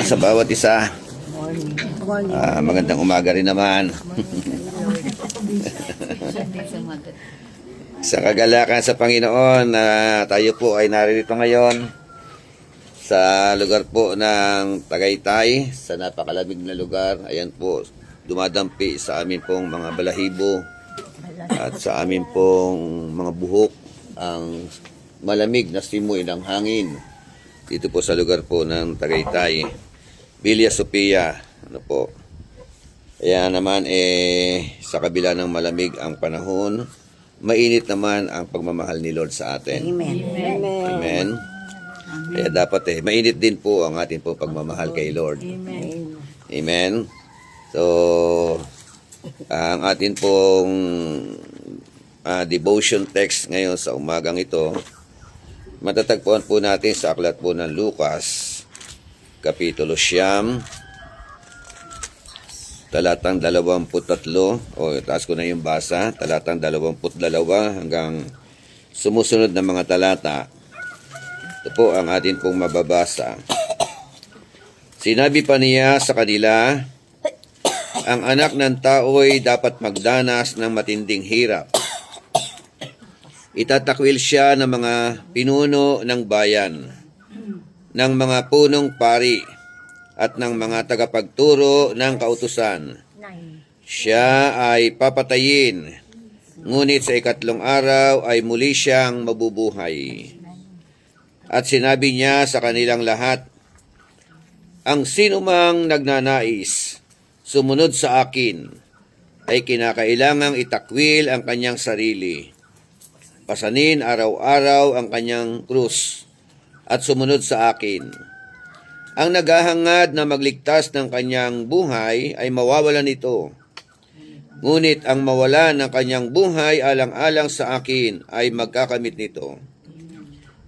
sa bawat isa. Magandang umaga rin naman. Sa kagalakan sa Panginoon na tayo po ay naririto ngayon sa lugar po ng Tagaytay, sa napakalamig na lugar. Ayan po, dumadampi sa amin pong mga balahibo at sa amin pong mga buhok ang malamig na simoy ng hangin dito po sa lugar po ng Tagaytay, Villa Sofia. Ano po? Kaya naman sa kabila ng malamig ang panahon, mainit naman ang pagmamahal ni Lord sa atin. Amen. Amen. Kaya dapat mainit din po ang ating po pagmamahal kay Lord. Amen. Amen. So, ang atin pong devotion text ngayon sa umagang ito, matatagpuan po natin sa aklat po ng Lucas, Kapitulo 9, talatang 23, taas ko na yung basa, talatang 22 hanggang sumusunod na mga talata. Ito po ang atin pong mababasa. Sinabi pa niya sa kanila, ang anak ng tao'y dapat magdanas ng matinding hirap. Itatakwil siya ng mga pinuno ng bayan, ng mga punong pari, at ng mga tagapagturo ng kautusan. Siya ay papatayin, ngunit sa ikatlong araw ay muli siyang mabubuhay. At sinabi niya sa kanilang lahat, ang sinumang nagnanais sumunod sa akin ay kinakailangang itakwil ang kanyang sarili, pasanin araw-araw ang kanyang krus, at sumunod sa akin. Ang naghahangad na magligtas ng kanyang buhay ay mawawalan nito. Ngunit ang mawala ng kanyang buhay alang-alang sa akin ay magkakamit nito.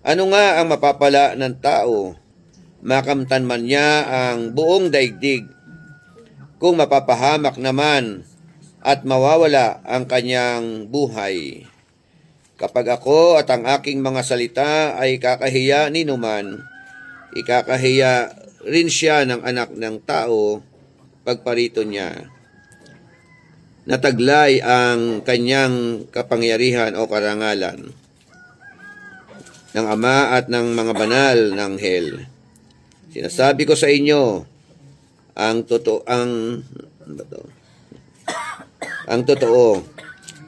Ano nga ang mapapala ng tao? Makamtan man niya ang buong daigdig. Kung mapapahamak naman at mawawala ang kanyang buhay. Kapag ako at ang aking mga salita ay kakahiya ni numan, ikakahiya rin siya ng anak ng tao pagparito niya. Nataglay ang kanyang kapangyarihan o karangalan ng Ama at ng mga banal ng hell. Sinasabi ko sa inyo, ang totoo,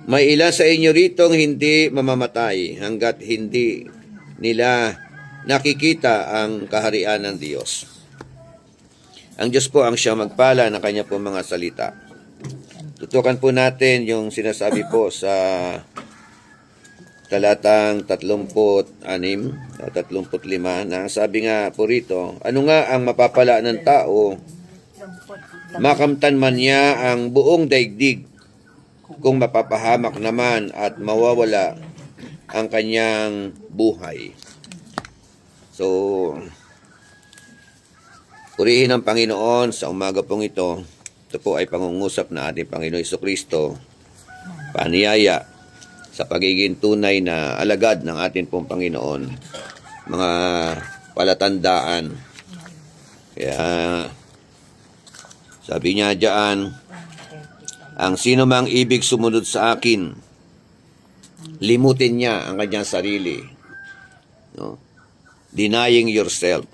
may ilan sa inyo ritong hindi mamamatay hanggat hindi nila nakikita ang kaharian ng Diyos. Ang Diyos po ang siyang magpala ng kanya po mga salita. Tutukan po natin yung sinasabi po sa talatang 36 at 35 na sabi nga po rito, ano nga ang mapapala ng tao? Makamtan man niya ang buong daigdig kung mapapahamak naman at mawawala ang kanyang buhay. So, purihin ang Panginoon sa umaga pong ito. Ito po ay pangungusap na ating Panginoon Jesucristo, paniyaya sa pagiging tunay na alagad ng ating pong Panginoon. Mga palatandaan. Kaya, sabi niya diyan, ang sino mang ibig sumunod sa akin, limutin niya ang kanyang sarili. No? Denying yourself.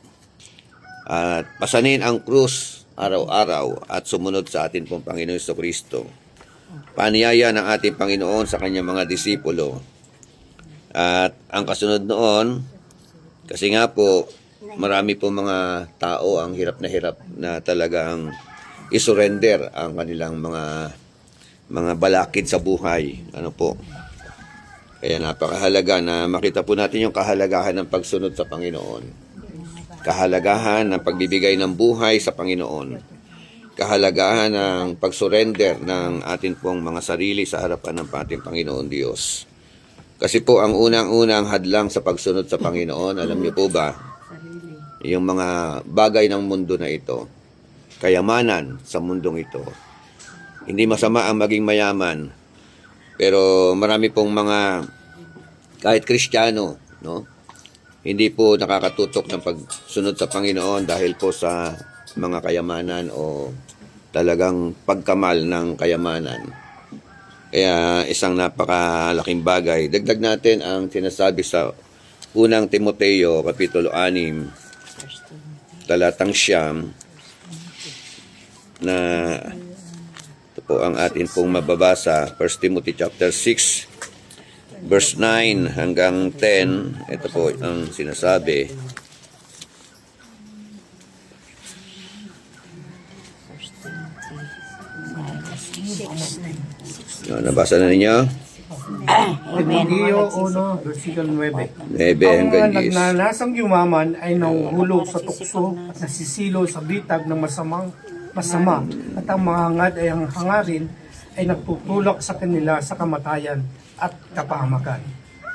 At pasanin ang krus araw-araw at sumunod sa atin pong Panginoon Jesucristo. Paniyaya ng ating Panginoon sa kanyang mga disipulo. At ang kasunod noon, kasi nga po, marami po mga tao ang hirap na talagang isurrender ang kanilang mga balakid sa buhay. Ano po? Kaya napakahalaga na makita po natin yung kahalagahan ng pagsunod sa Panginoon. Kahalagahan ng pagbibigay ng buhay sa Panginoon. Kahalagahan ng pagsurrender ng atin pong mga sarili sa harapan ng ating Panginoon Diyos. Kasi po ang unang-unang hadlang sa pagsunod sa Panginoon, alam niyo po ba, yung mga bagay ng mundo na ito, kayamanan sa mundong ito. Hindi masama ang maging mayaman, pero marami pong mga kahit Kristiyano, no? Hindi po nakakatutok ng pagsunod sa Panginoon dahil po sa mga kayamanan o talagang pagkamal ng kayamanan. Kaya isang napakalaking bagay. Dagdag natin ang sinasabi sa unang Timoteo, Kapitulo 6, talatang 9, na ito po ang atin pong mababasa. 1 Timothy chapter 6, verse 9 hanggang 10. Ito po ang sinasabi. Nabasa na ninyo? Timoteo 1, versikulo 9. Hanggang Ang mga 10. nagnanasang yumaman ay nanguhulog sa tukso at nasisilo sa bitag ng masama at ang mga hangad ay ang hangarin ay nagtutulak sa kanila sa kamatayan at kapahamakan.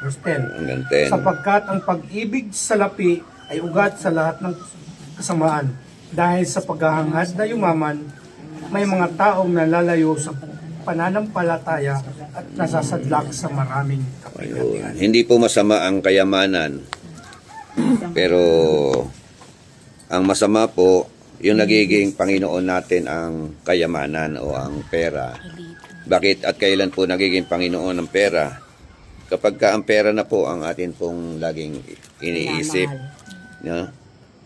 Verse 10. Hanggang 10. Sapagkat ang pag-ibig sa lapi ay ugat sa lahat ng kasamaan. Dahil sa paghahangad na yumaman, may mga taong nalalayo sa pananampalataya at nasasadlak sa maraming kapighatian. Hindi po masama ang kayamanan. Pero ang masama po, yung nagiging Panginoon natin ang kayamanan o ang pera. Bakit at kailan po nagiging Panginoon ang pera? Kapag ka ang pera na po ang atin pong laging iniisip. No?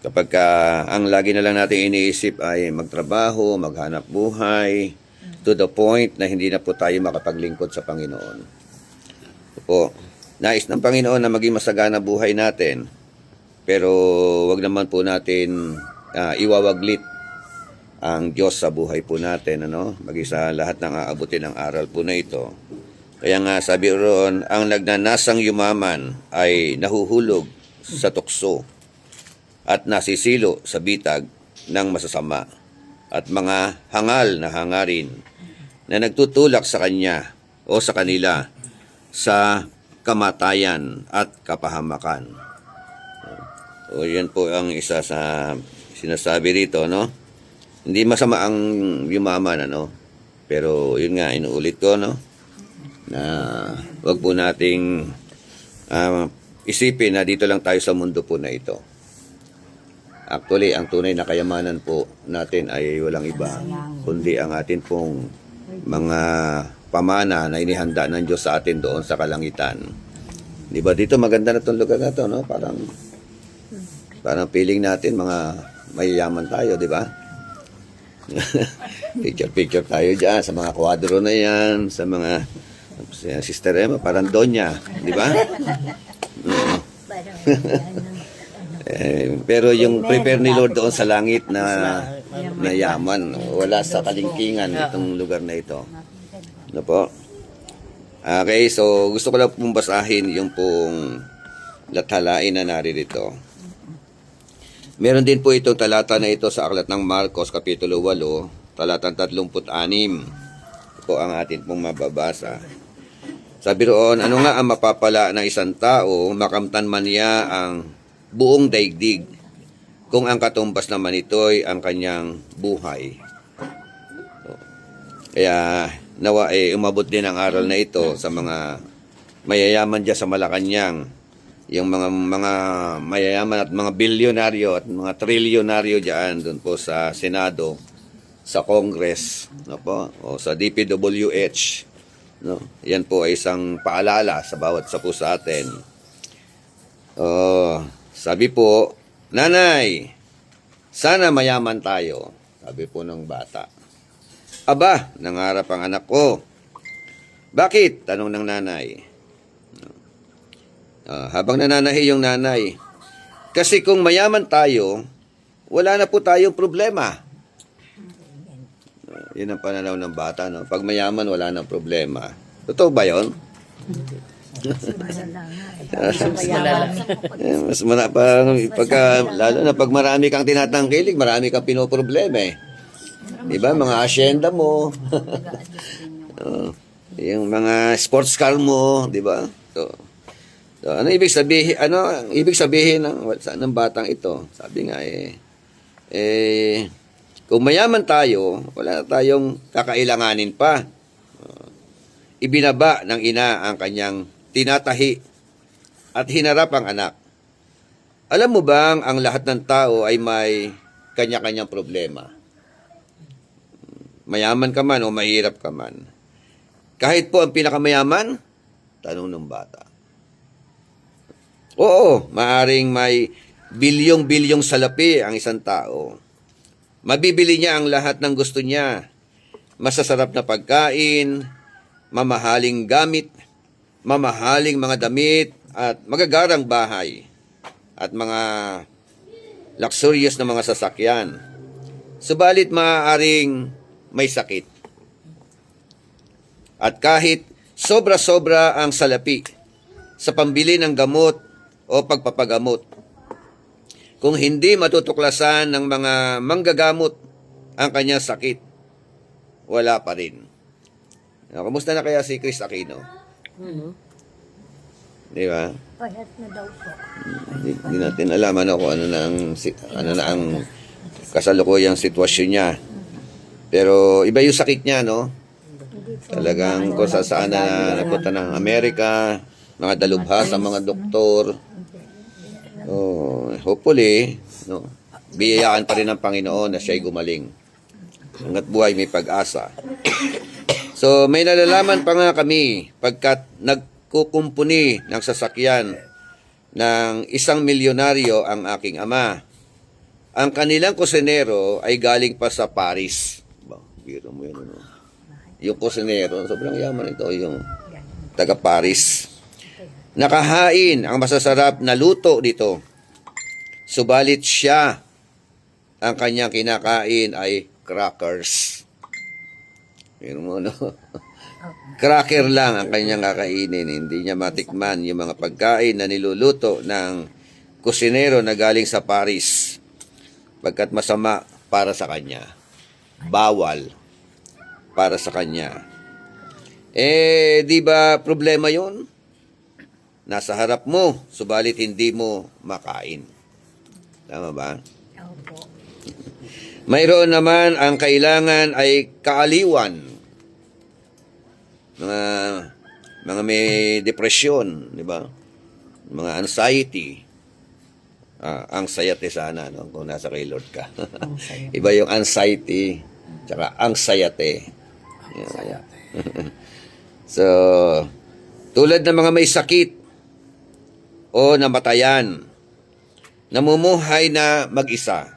Kapag ka ang lagi na lang natin iniisip ay magtrabaho, maghanap buhay, to the point na hindi na po tayo makapaglingkod sa Panginoon. Ito po, nais ng Panginoon na maging masagana buhay natin, pero wag naman po natin iwawaglit ang Diyos sa buhay po natin, ano? Mag-isa lahat ng aabutin ng aral po na ito. Kaya nga sabi roon, ang nagnanasang yumaman ay nahuhulog sa tukso at nasisilo sa bitag ng masasama at mga hangal na hangarin na nagtutulak sa kanya o sa kanila sa kamatayan at kapahamakan. O yan po ang isa sa sinasabi rito, no? Hindi masama ang yumaman, ano? Pero yun nga, inuulit ko, no? Na wag po nating isipin na dito lang tayo sa mundo po na ito. Actually, ang tunay na kayamanan po natin ay walang iba, kundi ang atin pong mga pamana na inihanda ng Diyos sa atin doon sa kalangitan. Di ba dito maganda na itong lugar na ito, no? Parang feeling natin mga mayayaman tayo, di ba? Picture tayo dyan sa mga kwadro na yan, sa mga Sister Emma, parang Donya, di ba? Pero yung prepare ni Lord doon sa langit na yaman, wala sa kalingkingan itong lugar na ito. Ano po? Okay, so gusto ko lang pong basahin yung pong lathalain na naririto. Meron din po itong talata na ito sa aklat ng Marcos, Kapitulo 8, talatang 36. Ito po ang atin pong mababasa. Sabi roon, ano nga ang mapapala ng isang tao, makamtan man niya ang buong daigdig, kung ang katumbas naman ito'y ang kanyang buhay. Kaya nawa umabot din ang aral na ito sa mga mayayaman dyan sa Malacanang, yung mga mayayaman at mga bilyonaryo at mga trilyonaryo dyan doon po sa Senado, sa Congress, no po, o sa DPWH. No? Yan po ay isang paalala sa bawat sa po sa atin. Sabi po, nanay, sana mayaman tayo. Sabi po ng bata. Aba, nangarap ang anak ko. Bakit? Tanong ng nanay. Habang nananahi yung nanay, kasi kung mayaman tayo, wala na po tayong problema. Yun ang pananaw ng bata, no? Pag mayaman, wala nang problema. Totoo ba yun? Mas lalo na pag marami kang tinatangkilik, marami kang pinoproblema eh. Diba? Mga asyenda mo. Yung mga sports car mo, diba? So, ano ibig sabihin? Ano ang ibig sabihin ng batang ito? Sabi nga kung mayaman tayo, wala na tayong kakailanganin pa. Ibinaba ng ina ang kanyang tinatahi at hinarap ang anak. Alam mo bang ang lahat ng tao ay may kanya-kanyang problema. Mayaman ka man o mahirap ka man. Kahit po ang pinakamayaman, tanong ng bata. Oo, maaring may bilyong-bilyong salapi ang isang tao. Mabibili niya ang lahat ng gusto niya. Masasarap na pagkain, mamahaling gamit, mamahaling mga damit, at magagarang bahay, at mga luxurious na mga sasakyan. Subalit maaaring may sakit. At kahit sobra-sobra ang salapi sa pambili ng gamot o pagpapagamot, kung hindi matutuklasan ng mga manggagamot ang kanyang sakit, wala pa rin. Kamusta na kaya si Chris Aquino? Di ba? Payat na daw po. Hindi natin alam kung ano na ang kasalukuyang sitwasyon niya. Pero iba yung sakit niya, no? Talagang kung saan na napunta ng Amerika, mga dalubhas ang mga doktor. Hopefully, no, biyayaan pa rin ng Panginoon na siya'y gumaling. Hanggat buhay may pag-asa. So, may nalalaman pa nga kami pagkat nagkukumpuni ng sasakyan ng isang milyonaryo ang aking ama. Ang kanilang kusinero ay galing pa sa Paris. Biro mo yun, ano? Yung kusinero, sobrang yaman ito, yung taga Paris. Nakahain ang masasarap na luto dito. Subalit siya, ang kanyang kinakain ay crackers. Biro mo, no? Cracker lang ang kanyang kakainin. Hindi niya matikman yung mga pagkain na niluluto ng kusinero na galing sa Paris. Pagkat masama para sa kanya. Bawal para sa kanya. Di ba problema yun? Nasa harap mo, subalit hindi mo makain. Tama ba? Opo. Mayroon naman ang kailangan ay kaaliwan. Mga may depresyon, di ba? Mga anxiety. Anxiety sana, no? Kung nasa kay Lord ka. Iba yung anxiety, tsaka anxiety. Yeah. So, tulad ng mga may sakit o namatayan, namumuhay na mag-isa.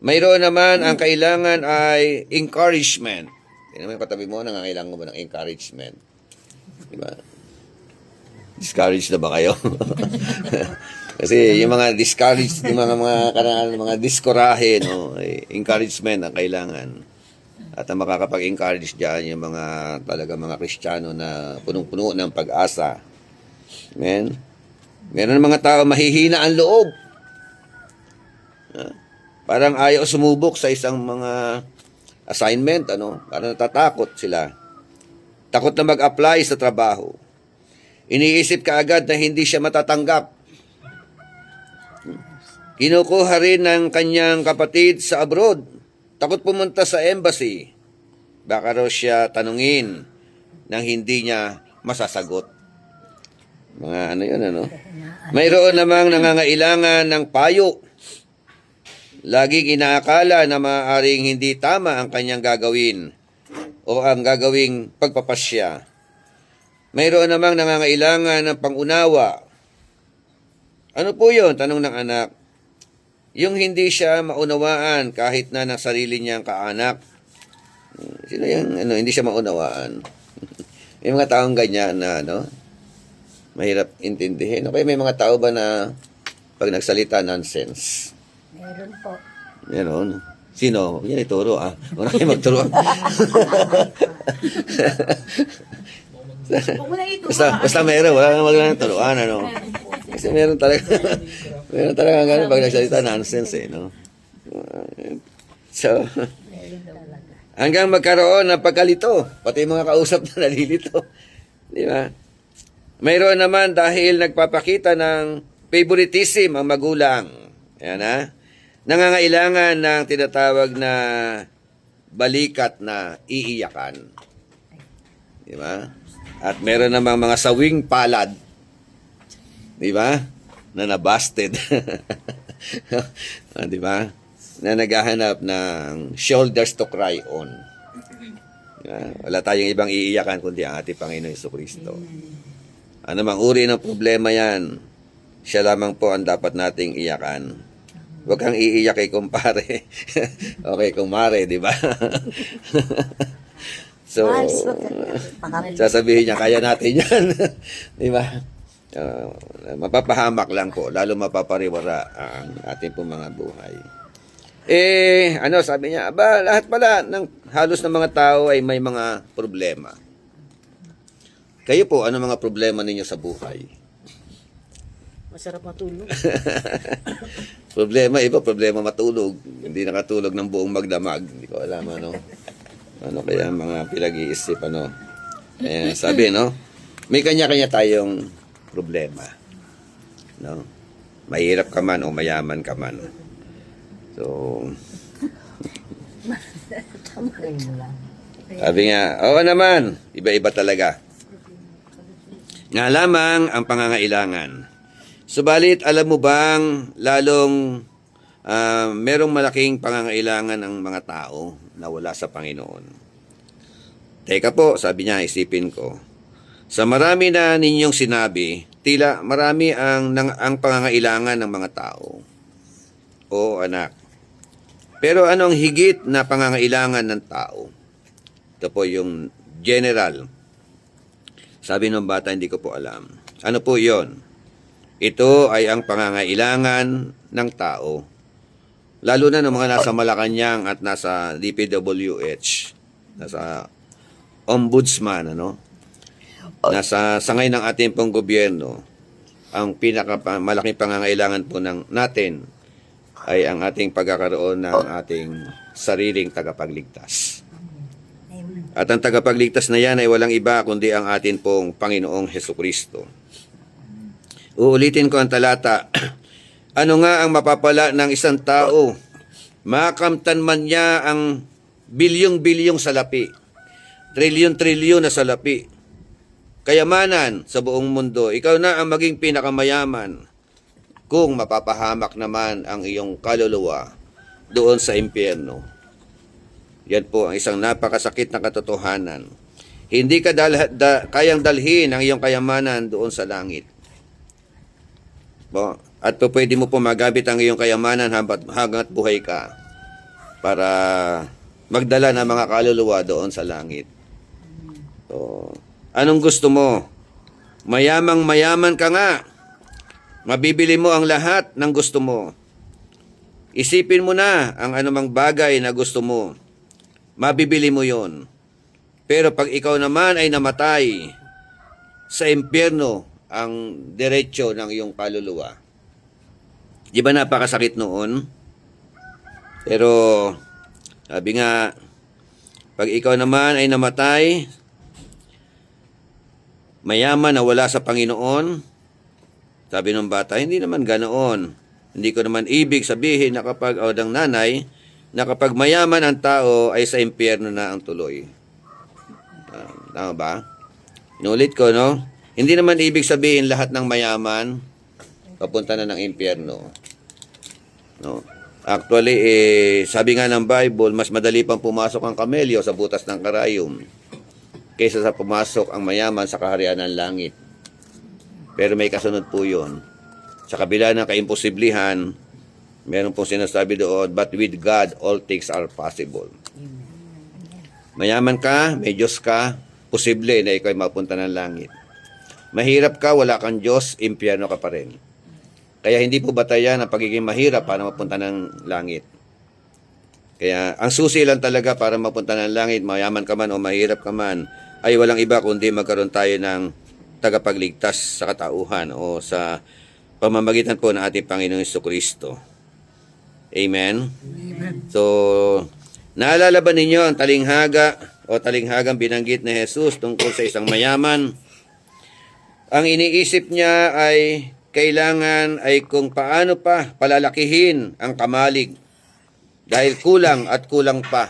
Mayroon naman ang kailangan ay encouragement. Hindi naman yung katabi mo, nangangailangan mo ba ng encouragement? Diba? Discouraged na ba kayo? Kasi yung mga discouraged, yung mga diskorahe, no, encouragement ang kailangan. At ang makakapag-encourage diyan yung mga talaga mga Kristiyano na punong-puno ng pag-asa. Amen. Meron mga tao mahihina ang loob. Parang ayaw sumubok sa isang mga assignment, parang natatakot sila. Takot na mag-apply sa trabaho. Iniisip kaagad na hindi siya matatanggap. Kinukuha rin ng kanyang kapatid sa abroad. Takot pumunta sa embassy. Baka raw siya tanungin nang hindi niya masasagot. Mga yun. Mayroon namang nangangailangan ng payo. Laging inaakala na maaaring hindi tama ang kanyang gagawin o ang gagawing pagpapasya. Mayroon namang nangangailangan ng pangunawa. Ano po yun? Tanong ng anak. Yung hindi siya maunawaan kahit na ng sarili niyang kaanak. Sino yung hindi siya maunawaan? May mga taong ganyan na mahirap intindihin. Okay, may mga tao ba na pag nagsalita nonsense? Meron po. Meron. Sino? Yan ituro Wala kayo magturo. basta meron. Wala nang magandang turuan, Kasi meron talaga gano'n pag nagsalita nonsense, So, hanggang magkaroon ng pagkalito, pati mga kausap na nalilito. Di ba? Mayroon naman dahil nagpapakita ng favoritism ang magulang. Ayan nangangailangan ng tinatawag na balikat na iiyakan. Di ba? At meron namang mga sawing palad. Di ba? Na nabasted. Di ba? na naghahanap ng shoulders to cry on. Wala tayong ibang iiyakan kundi ang ating Panginoon Jesucristo. Ano mang uri ng problema yan, siya lamang po ang dapat nating iyakan. Huwag kang iiyak kay kumpare. Okay, kumare, di ba? So, sasabihin niya, kaya natin yan. Di ba? Mapapahamak lang po, lalo mapapariwara ang ating po mga buhay. Sabi niya, lahat pala, halos ng mga tao ay may mga problema. Kayo po, ano mga problema ninyo sa buhay? Masarap matulog. Problema matulog. Hindi nakatulog ng buong magdamag. Hindi ko alam, ano kaya mga pinag-iisip, sabi, may kanya-kanya tayong problema. No? Mahirap ka man o mayaman ka man. So, sabi nga, oo naman, iba-iba talaga. Nga lamang ang pangangailangan. Subalit, alam mo bang lalong merong malaking pangangailangan ng mga tao na wala sa Panginoon? Teka po, sabi niya, isipin ko. Sa marami na ninyong sinabi, tila marami ang pangangailangan ng mga tao. O anak. Pero ano ang higit na pangangailangan ng tao? Ito po yung general. Sabi ng bata, hindi ko po alam. Ano po yon? Ito ay ang pangangailangan ng tao. Lalo na ng mga nasa Malacanang at nasa DPWH, nasa ombudsman, nasa sangay ng ating pong gobyerno, ang malaking pangangailangan po natin ay ang ating pagkakaroon ng ating sariling tagapagligtas. At ang tagapagligtas na yan ay walang iba kundi ang atin pong Panginoong Hesukristo. Uulitin ko ang talata. Ano nga ang mapapala ng isang tao? Makamtan man niya ang bilyong-bilyong salapi, trilyon-trilyon na salapi, kayamanan sa buong mundo. Ikaw na ang maging pinakamayaman kung mapapahamak naman ang iyong kaluluwa doon sa impyerno. Yan po ang isang napakasakit na katotohanan. Hindi ka kayang dalhin ang iyong kayamanan doon sa langit. At pwede mo po magamit ang iyong kayamanan hanggat buhay ka para magdala ng mga kaluluwa doon sa langit. So, anong gusto mo? Mayamang-mayaman ka nga. Mabibili mo ang lahat ng gusto mo. Isipin mo na ang anumang bagay na gusto mo. Mabibili mo yon. Pero pag ikaw naman ay namatay, sa impyerno ang diretsyo ng iyong kaluluwa. Di ba napakasakit noon? Pero, sabi nga, pag ikaw naman ay namatay, mayaman na wala sa Panginoon, sabi ng bata, hindi naman ganoon. Hindi ko naman ibig sabihin na kapag, o ng nanay, na kapag mayaman ang tao ay sa impyerno na ang tuloy. Tama ba? Inulit ko, Hindi naman ibig sabihin lahat ng mayaman papunta na ng impyerno. Actually, sabi nga ng Bible, mas madali pang pumasok ang kamelyo sa butas ng karayom kaysa sa pumasok ang mayaman sa kaharian ng langit. Pero may kasunod po yun. Sa kabila ng kaimposiblihan, meron pong sinasabi doon, but with God, all things are possible. Mayaman ka, may Diyos ka, posible na ikaw ay mapunta ng langit. Mahirap ka, wala kang Diyos, impyerno ka pa rin. Kaya hindi po batayan ang pagiging mahirap para mapunta ng langit. Kaya ang susi lang talaga para mapunta ng langit, mayaman ka man o mahirap ka man, ay walang iba kundi magkaroon tayo ng tagapagligtas sa katauhan o sa pamamagitan po ng ating Panginoong Jesucristo. Amen? Amen. So, naalala ba ninyo ang talinghaga o talinghagang binanggit ni Jesus tungkol sa isang mayaman? Ang iniisip niya ay kailangan ay kung paano pa palalakihin ang kamalig dahil kulang at kulang pa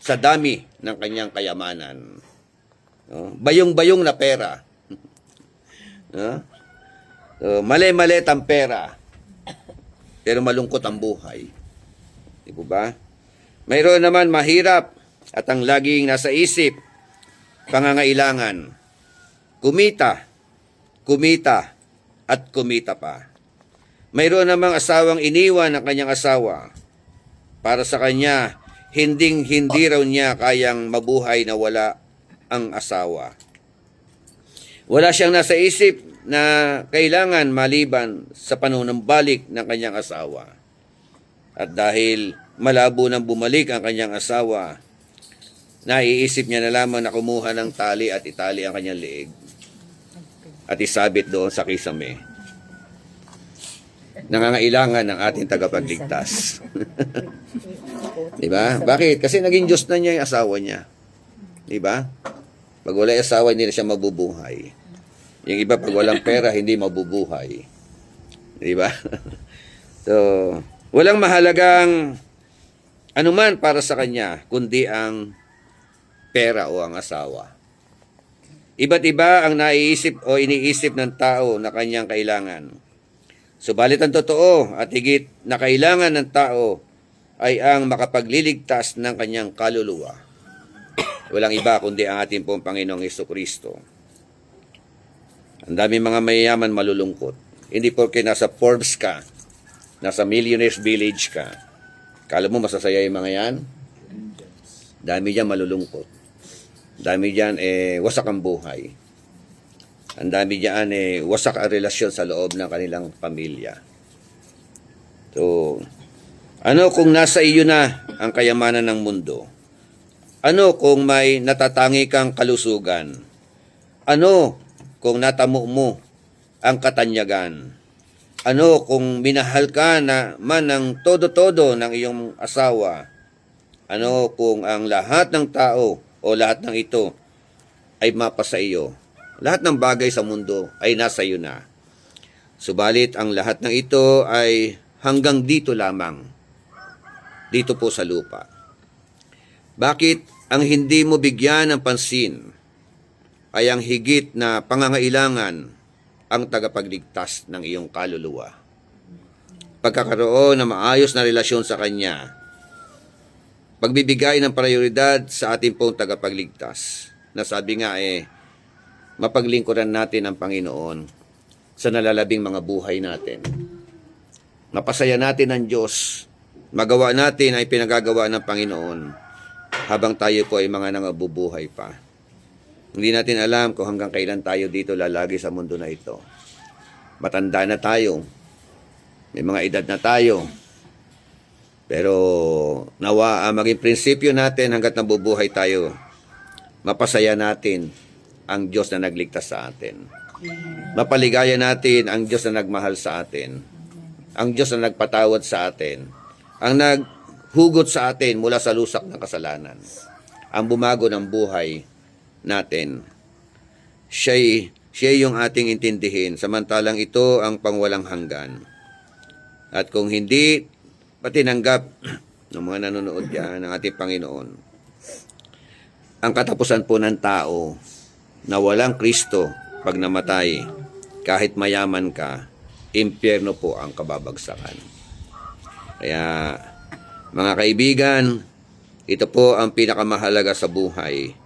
sa dami ng kanyang kayamanan. Bayong-bayong na pera. Mali-mali ang pera. Pero malungkot ang buhay. Di po ba? Mayroon naman mahirap at ang laging nasa isip, pangangailangan. Kumita, kumita, at kumita pa. Mayroon namang asawang iniwan ng kanyang asawa. Para sa kanya, hindi raw niya kayang mabuhay na wala ang asawa. Wala siyang nasa isip na kailangan maliban sa panunumbalik ng kanyang asawa. At dahil malabo nang bumalik ang kanyang asawa, naiisip niya na lamang na kumuha ng tali at itali ang kanyang leeg at isabit doon sa kisame. Nangangailangan ng ating tagapagligtas. Diba? Bakit? Kasi naging Diyos na niya yung asawa niya. Diba? Pag wala yung asawa, hindi na siya mabubuhay. Yung iba, pag walang pera, hindi mabubuhay. Diba? So, walang mahalagang anuman para sa kanya, kundi ang pera o ang asawa. Iba't iba ang naiisip o iniisip ng tao na kanyang kailangan. Subalit ang totoo at higit na kailangan ng tao ay ang makapagliligtas ng kanyang kaluluwa. Walang iba kundi ang ating pong Panginoong Jesucristo. Ang dami mga mayayaman malulungkot. Hindi porke nasa Forbes ka, nasa Millionaires Village ka. Kala mo masasaya yung mga yan? Dami dyan malulungkot. Dami dyan wasak ang buhay. Ang dami dyan wasak ang relasyon sa loob ng kanilang pamilya. So, ano kung nasa iyo na ang kayamanan ng mundo? Ano kung may natatangi kang kalusugan? Ano kung natamo mo ang katanyagan? Ano kung minahal ka na man ng todo-todo ng iyong asawa? Ano kung ang lahat ng tao o lahat ng ito ay mapa sa iyo? Lahat ng bagay sa mundo ay nasa iyo na. Subalit ang lahat ng ito ay hanggang dito lamang. Dito po sa lupa. Bakit ang hindi mo bigyan ng pansin ay ang higit na pangangailangan ang tagapagligtas ng iyong kaluluwa? Pagkakaroon ng maayos na relasyon sa Kanya. Pagbibigay ng prioridad sa ating pong tagapagligtas. Na sabi nga mapaglingkuran natin ang Panginoon sa nalalabing mga buhay natin. Mapasaya natin ang Diyos. Magawa natin ay pinagagawa ng Panginoon habang tayo po ay mga nangabubuhay pa. Hindi natin alam kung hanggang kailan tayo dito lalagi sa mundo na ito. Matanda na tayo. May mga edad na tayo. Pero nawa maging prinsipyo natin hanggat nabubuhay tayo. Mapasaya natin ang Diyos na nagligtas sa atin. Mapaligaya natin ang Diyos na nagmahal sa atin. Ang Diyos na nagpatawad sa atin. Ang naghugot sa atin mula sa lusak ng kasalanan. Ang bumago ng buhay natin. Siya yung ating intindihin. Samantalang ito ang pangwalang hanggan. At kung hindi patinanggap ng mga nanonood diyan ng ating Panginoon, ang katapusan po ng tao na walang Kristo pag namatay, kahit mayaman ka, impyerno po ang kababagsakan. Kaya, mga kaibigan, ito po ang pinakamahalaga sa buhay.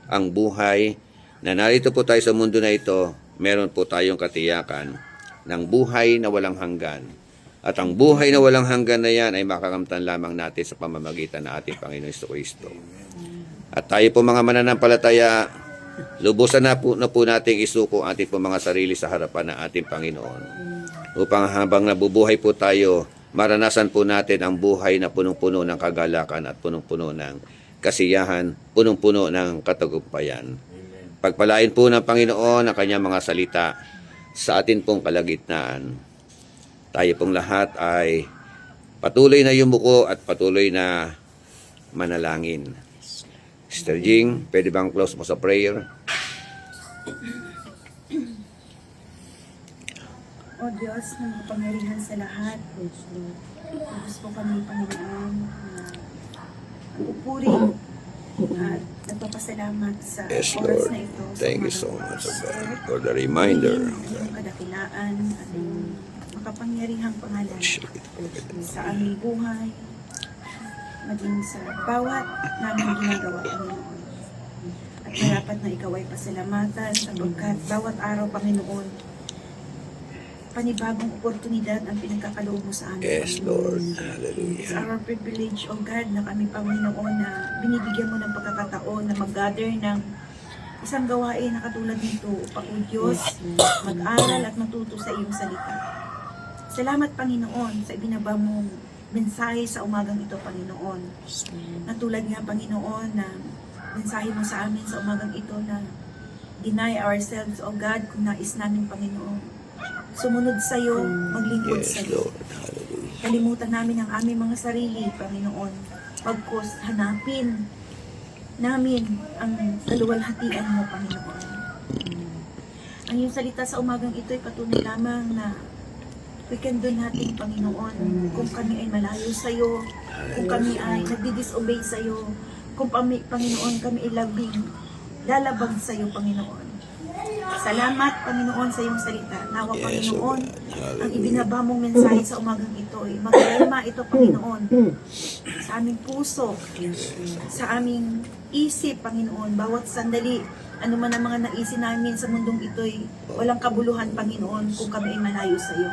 Ang buhay na narito po tayo sa mundo na ito, meron po tayong katiyakan ng buhay na walang hanggan. At ang buhay na walang hanggan na yan ay makakamtan lamang natin sa pamamagitan ng ating Panginoon Jesucristo. At tayo po mga mananampalataya, lubusan na po nating isuko ang ating po mga sarili sa harapan ng ating Panginoon. Upang habang nabubuhay po tayo, maranasan po natin ang buhay na punong-puno ng kagalakan at punong-puno ng kasiyahan, punong-puno ng katagumpayan. Pagpalain po ng Panginoon ang kanyang mga salita sa atin pong kalagitnaan. Tayo pong lahat ay patuloy na yumuko at patuloy na manalangin. Sister Jing, pwede bang close mo sa prayer? O Diyos na makapangyarihan sa lahat, Diyos po kami, Panginoon, na pupuri at nagpapasalamat sa Yes, oras Lord. na ito. Thank you so much for the reminder. Ang kadakilaan at ang makapangyarihang pangalan sa aming buhay, maging sa bawat namin ginagawa, Panginoon. At marapat na ikaw ay pasalamatan sapagkat bawat araw, Panginoon, panibagong oportunidad ang pinagkakaloob mo sa amin. Yes, Panginoon. Lord. It's Hallelujah. our privilege, O God, na kami, Panginoon, na binibigyan mo ng pagkakataon na mag-gather ng isang gawain na katulad nito upang, O Diyos, mag-aral at matuto sa iyong salita. Salamat, Panginoon, sa ibinaba mong mensahe sa umagang ito, Panginoon. Na tulad nga, Panginoon, na mensahe mo sa amin sa umagang ito na deny ourselves, O God, kung nais namin, Panginoon. Sumunod sa iyo, maglingkod sa Yes, iyo. Lord. Hallelujah. Kalimutan namin ang aming mga sarili, Panginoon. Pagkos hanapin namin ang kaluwalhatian mo, Panginoon. Ang iyong salita sa umagang ito ay patunay lamang na we can do nothing, Panginoon, kung kami ay malayo sa iyo, kung kami ay nagdi-disobey sa iyo, kung Panginoon, kami ay lalabag sa iyo, Panginoon. Salamat, Panginoon, sa iyong salita. Nawa, Yes, Panginoon, Lord. ang ibinaba mong mensahe sa umagang ito ay magkalma ito, Panginoon, sa aming puso, sa aming isip, Panginoon, bawat sandali, ano man ang mga naisip namin sa mundong ito ay walang kabuluhan, Panginoon, kung kami ay malayo sa iyo.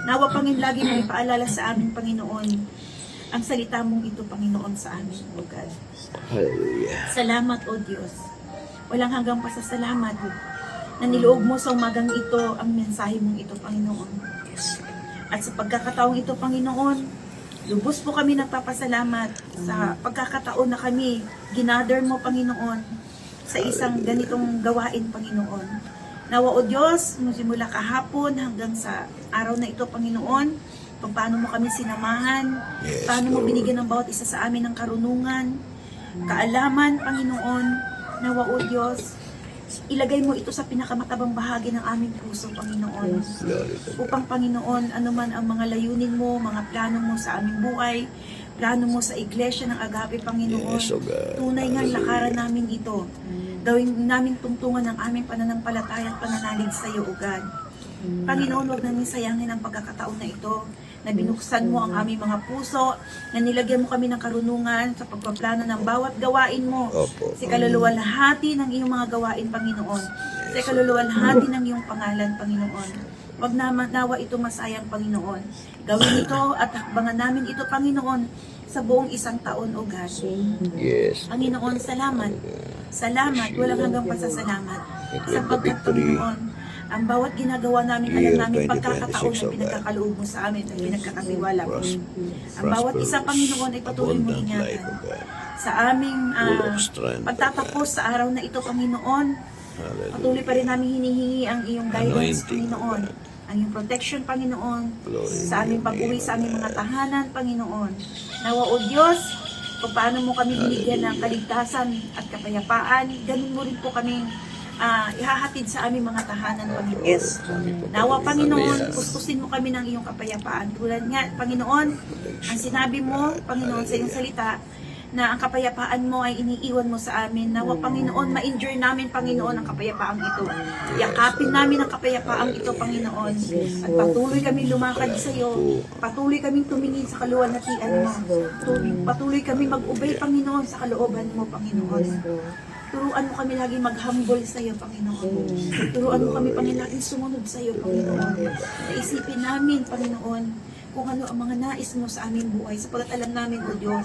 Nawa, Panginoon, lagi mo ipaalala sa amin, Panginoon, ang salita mong ito, Panginoon, sa amin, O God. Hallelujah. Salamat, O Diyos. Walang hanggang pasasalamat na niloob mo sa umagang ito ang mensahe mong ito, Panginoon. At sa pagkakataong ito, Panginoon, lubos po kami nagpapasalamat sa pagkakataon na kami ginather mo, Panginoon, sa isang ganitong gawain, Panginoon. Nawa, O Diyos, simula kahapon hanggang sa araw na ito, Panginoon, kung paano mo kami sinamahan, Yes, paano mo Lord. binigyan ng bawat isa sa amin ng karunungan, kaalaman, Panginoon. Nawa, O Diyos, ilagay mo ito sa pinakamatabang bahagi ng aming puso, Panginoon. Glory to God. Upang, Panginoon, anuman ang mga layunin mo, mga plano mo sa aming buhay, plano mo sa iglesia ng Agape, Panginoon. Yes, O God. Tunay nga Hallelujah. lakaran namin ito. Gawin namin tungtungan ng aming pananampalataya at pananalig sa iyo, O God. Panginoon, huwag namin sayangin ang pagkakataon na ito, na binuksan mo ang aming mga puso, na nilagyan mo kami ng karunungan sa pagpaplano ng bawat gawain mo. Opo. Sa kaluluwalhati ng iyong mga gawain, Panginoon. Sa kaluluwalhati ng iyong pangalan, Panginoon. Huwag naman nawa ito masayang, Panginoon. Gawin ito at hakbangan namin ito, Panginoon, sa buong isang taon, O God. Yes. Panginoon, salamat. Salamat, walang hanggang pasasalamat. Declare the Sapagkat, victory. Panginoon, ang bawat ginagawa namin, alam Year namin 2026, pagkakataon na O God. pinagkakaloob mo sa amin at pinagkakatiwala mo. Prosperous, Ang bawat isa, Panginoon, ay patuloy mo abundant life, ingatan. O God. Sa aming Full of strength, O pagtatapos sa araw na ito, Panginoon, Hallelujah. patuloy pa rin namin hinihingi ang iyong guidance, Anointing, Panginoon. O God. Ang iyong protection, Panginoon. Glory Sa aming to your pag-uwi, name, sa aming O mga God. tahanan, Panginoon. Nawa, O Diyos, kung paano mo kami binigyan ng kaligtasan at kapayapaan, ganun mo rin po kami ihahatid sa aming mga tahanan, Panginoon. Yes. Nawa, Panginoon, Amen. kuskusin mo kami ng iyong kapayapaan. Tulad nga, Panginoon, ang sinabi mo, Panginoon, sa iyong salita, na ang kapayapaan mo ay iniiwan mo sa amin. Nawa, Panginoon, ma-enjoy namin, Panginoon, ang kapayapaang ito. Yakapin namin ang kapayapaang ito, Panginoon. At patuloy kami lumakad sa iyo. Patuloy kami tumingin sa kaluwalhatian mo. Patuloy kami mag-obey, Panginoon, sa kalooban mo, Panginoon. Turuan mo kami lagi mag-humble sa iyo, Panginoon. Turuan mo kami, Panginoon, lagi sumunod sa iyo, Panginoon. Naisipin namin, Panginoon, kung ano ang mga nais mo sa aming buhay. Sapagkat alam namin, O Diyos,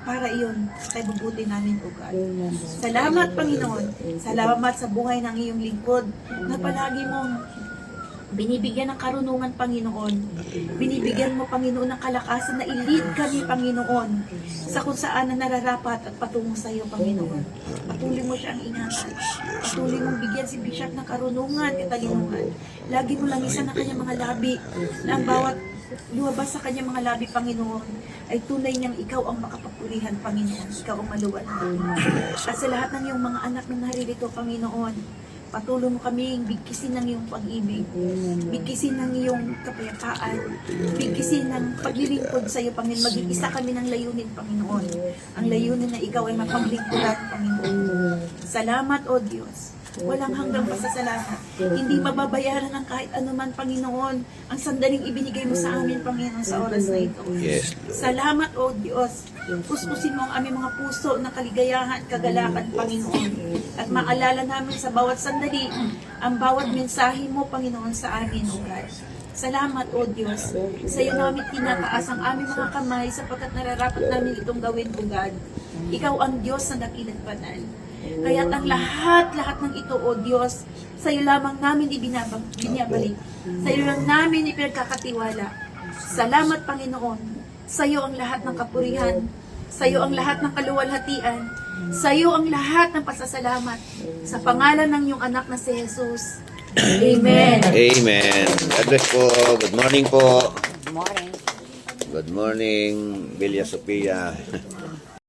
para iyon sa bubuti namin, O God. Salamat, Panginoon. Salamat sa buhay ng iyong lingkod na palagi mong binibigyan ng karunungan, Panginoon. Binibigyan mo, Panginoon, ng kalakasan na i-lead kami, Panginoon, sa kung saan na nararapat at patungo sa iyo, Panginoon. Patuloy mo siyang ingatan. Patuloy mong bigyan si Bishop ng karunungan, katalinuhan. Lagi mo langisan ang kanyang mga labi na ang bawat lumabas sa kanyang mga labi, Panginoon, ay tunay niyang ikaw ang makapapulihan, Panginoon. Ikaw ang maluwalhati. At sa lahat ng iyong mga anak na naririto, Panginoon, patuloy mo kaming bigkisin ng iyong pag-ibig, bigkisin ng iyong kapayapaan, bigkisin ng paglilingkod sa iyo, Panginoon. Maging isa kami ng layunin, Panginoon. Ang layunin na ikaw ay mapaglingkuran, Panginoon. Salamat, O Diyos. Walang hanggang pasasalamat. Hindi mababayaran ng kahit anuman, Panginoon, ang sandaling ibinigay mo sa amin, Panginoon, sa oras na ito. Yes. Salamat, O Diyos. Puspusin mo ang aming mga puso na kaligayahan at kagalakan, Panginoon. At maalala namin sa bawat sandali ang bawat mensahe mo, Panginoon, sa amin, O God. Salamat, O Diyos. Sa iyo namin tinataas ang aming mga kamay sapagkat nararapat namin itong gawin, O God. Ikaw ang Diyos na dakilang banal. Kaya't ang lahat ng ito, O Diyos, sa iyo lamang namin binabalik. Sa iyo lang namin ipinagkakatiwala. Salamat, Panginoon. Sa iyo ang lahat ng kapurihan. Sa iyo ang lahat ng kaluwalhatian. Sa iyo ang lahat ng pasasalamat. Sa pangalan ng iyong anak na si Jesus. Amen. Amen. God bless po. Good morning po. Good morning. Good morning, Villa Sofia.